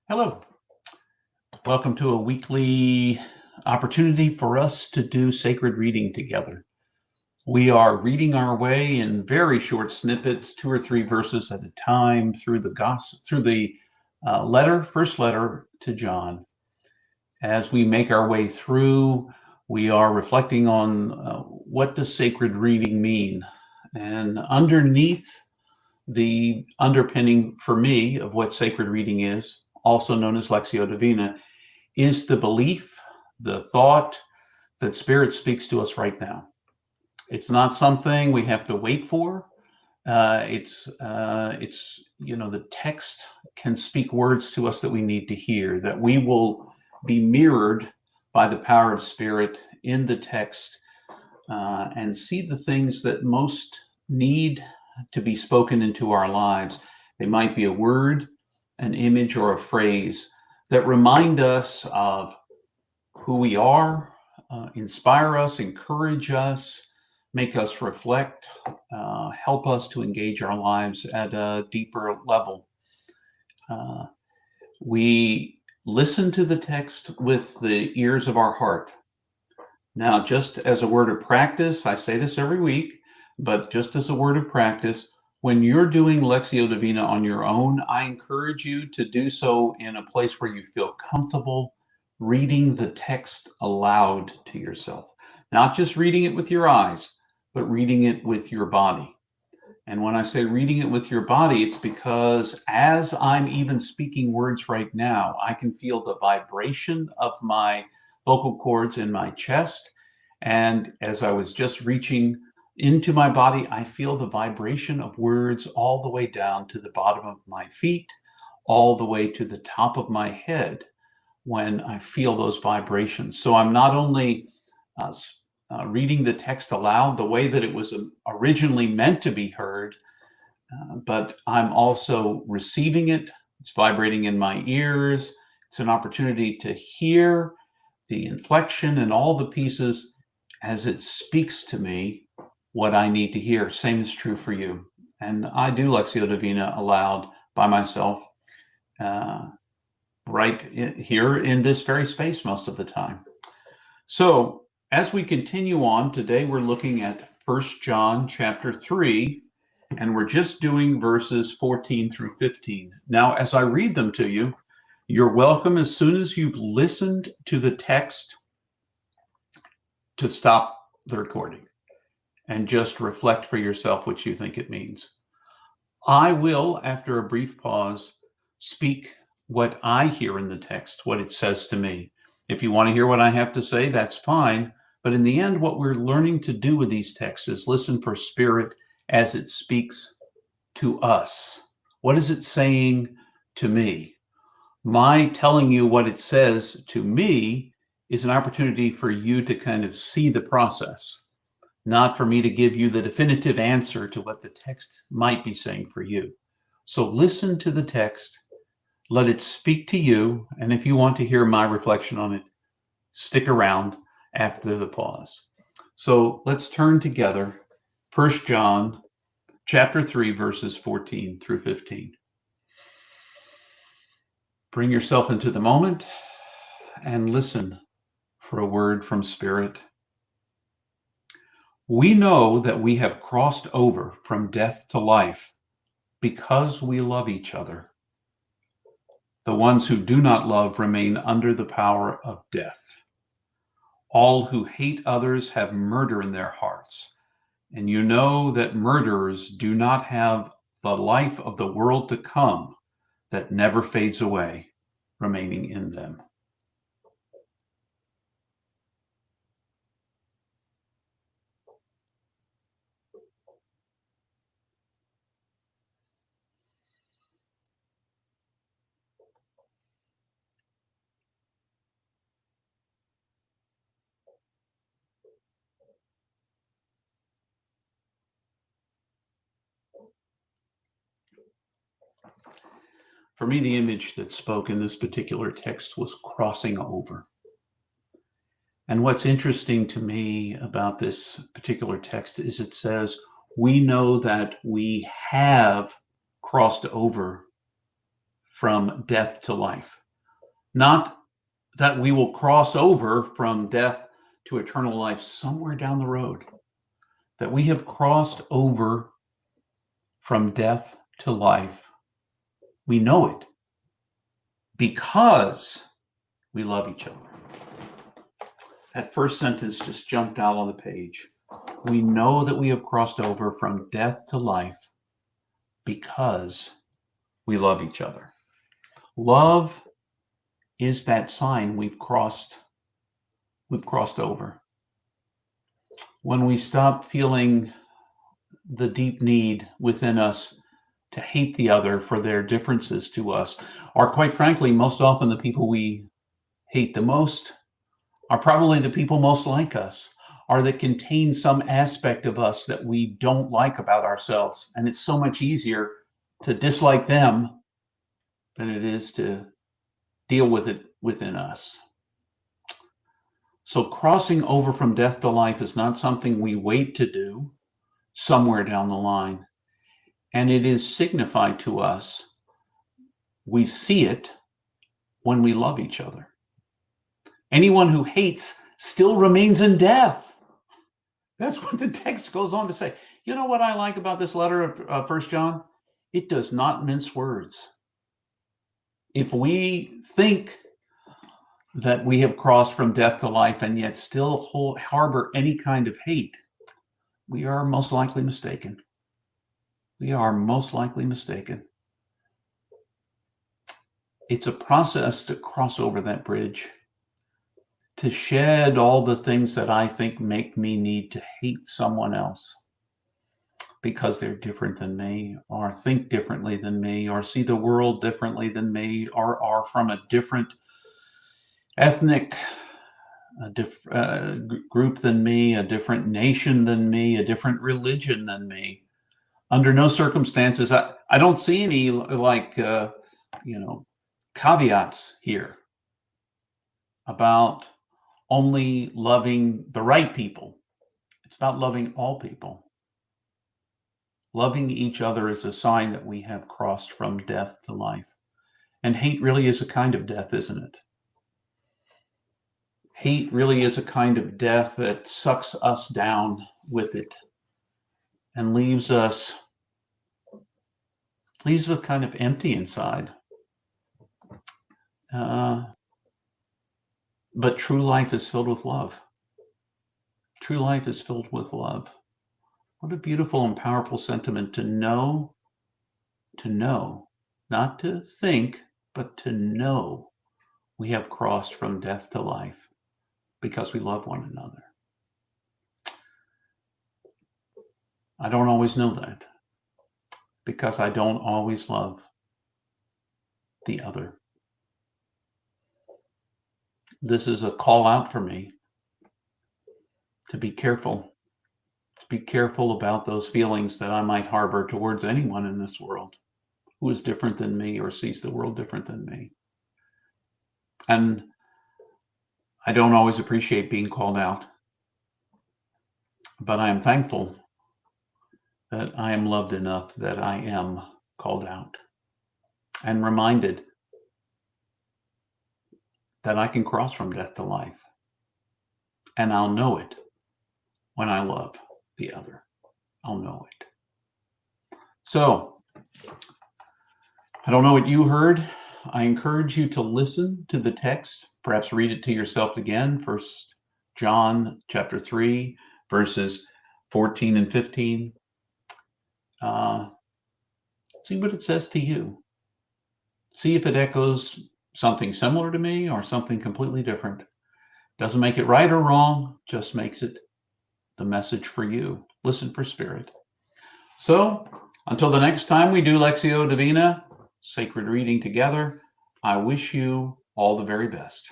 Hello. Welcome to a weekly opportunity for us to do sacred reading together. We are reading our way in very short snippets, 2 or 3 verses at a time, through the first letter to John. As we make our way through, we are reflecting on what does sacred reading mean, and underneath the underpinning for me of what sacred reading is, also known as Lectio Divina, is the belief, the thought that Spirit speaks to us right now. It's not something we have to wait for. The text can speak words to us that we need to hear, that we will be mirrored by the power of Spirit in the text and see the things that most need to be spoken into our lives. They might be a word, an image, or a phrase that remind us of who we are, inspire us, encourage us, make us reflect, help us to engage our lives at a deeper level. We listen to the text with the ears of our heart. Now, just as a word of practice, I say this every week, but just as a word of practice, when you're doing Lectio Divina on your own, I encourage you to do so in a place where you feel comfortable reading the text aloud to yourself. Not just reading it with your eyes, but reading it with your body. And when I say reading it with your body, it's because as I'm even speaking words right now, I can feel the vibration of my vocal cords in my chest. And as I was just reaching into my body, I feel the vibration of words all the way down to the bottom of my feet, all the way to the top of my head when I feel those vibrations. So I'm not only reading the text aloud the way that it was originally meant to be heard, but I'm also receiving it. It's vibrating in my ears. It's an opportunity to hear the inflection and all the pieces as it speaks to me what I need to hear. Same is true for you. And I do Lectio Divina aloud by myself, right here in this very space most of the time. So as we continue on, today we're looking at 1 John chapter 3, and we're just doing verses 14 through 15. Now, as I read them to you, you're welcome as soon as you've listened to the text to stop the recording and just reflect for yourself what you think it means. I will, after a brief pause, speak what I hear in the text, what it says to me. If you want to hear what I have to say, that's fine. But in the end, what we're learning to do with these texts is listen for Spirit as it speaks to us. What is it saying to me? My telling you what it says to me is an opportunity for you to kind of see the process, not for me to give you the definitive answer to what the text might be saying for you. So listen to the text, let it speak to you, and if you want to hear my reflection on it, stick around after the pause. So let's turn together, 1 John chapter 3, verses 14 through 15. Bring yourself into the moment and listen for a word from Spirit. We know that we have crossed over from death to life because we love each other. The ones who do not love remain under the power of death. All who hate others have murder in their hearts, and you know that murderers do not have the life of the world to come that never fades away, remaining in them. For me, the image that spoke in this particular text was crossing over. And what's interesting to me about this particular text is it says, we know that we have crossed over from death to life. Not that we will cross over from death to eternal life somewhere down the road. That we have crossed over from death to life. We know it because we love each other. That first sentence just jumped out on the page. We know that we have crossed over from death to life because we love each other. Love is that sign we've crossed over. When we stop feeling the deep need within us to hate the other for their differences to us, or quite frankly, most often the people we hate the most are probably the people most like us, or that contain some aspect of us that we don't like about ourselves. And it's so much easier to dislike them than it is to deal with it within us. So crossing over from death to life is not something we wait to do somewhere down the line. And it is signified to us. We see it when we love each other. Anyone who hates still remains in death. That's what the text goes on to say. You know what I like about this letter of 1 John? It does not mince words. If we think that we have crossed from death to life and yet still harbor any kind of hate, we are most likely mistaken. We are most likely mistaken. It's a process to cross over that bridge, to shed all the things that I think make me need to hate someone else because they're different than me, or think differently than me, or see the world differently than me, or are from a different ethnic group than me, a different nation than me, a different religion than me. Under no circumstances, I don't see any caveats here about only loving the right people. It's about loving all people. Loving each other is a sign that we have crossed from death to life. And hate really is a kind of death, isn't it? Hate really is a kind of death that sucks us down with it and leaves us kind of empty inside. But true life is filled with love. True life is filled with love. What a beautiful and powerful sentiment to know, not to think, but to know we have crossed from death to life because we love one another. I don't always know that because I don't always love the other. This is a call out for me to be careful. Be careful about those feelings that I might harbor towards anyone in this world who is different than me or sees the world different than me. And I don't always appreciate being called out, but I am thankful that I am loved enough that I am called out and reminded that I can cross from death to life. And I'll know it when I love the other. I'll know it. So, I don't know what you heard. I encourage you to listen to the text, perhaps read it to yourself again. 1 John chapter 3, verses 14 and 15. See what it says to you. See if it echoes something similar to me or something completely different. Doesn't make it right or wrong, just makes it the message for you. Listen for Spirit. So, until the next time we do Lectio Divina, sacred reading together, I wish you all the very best.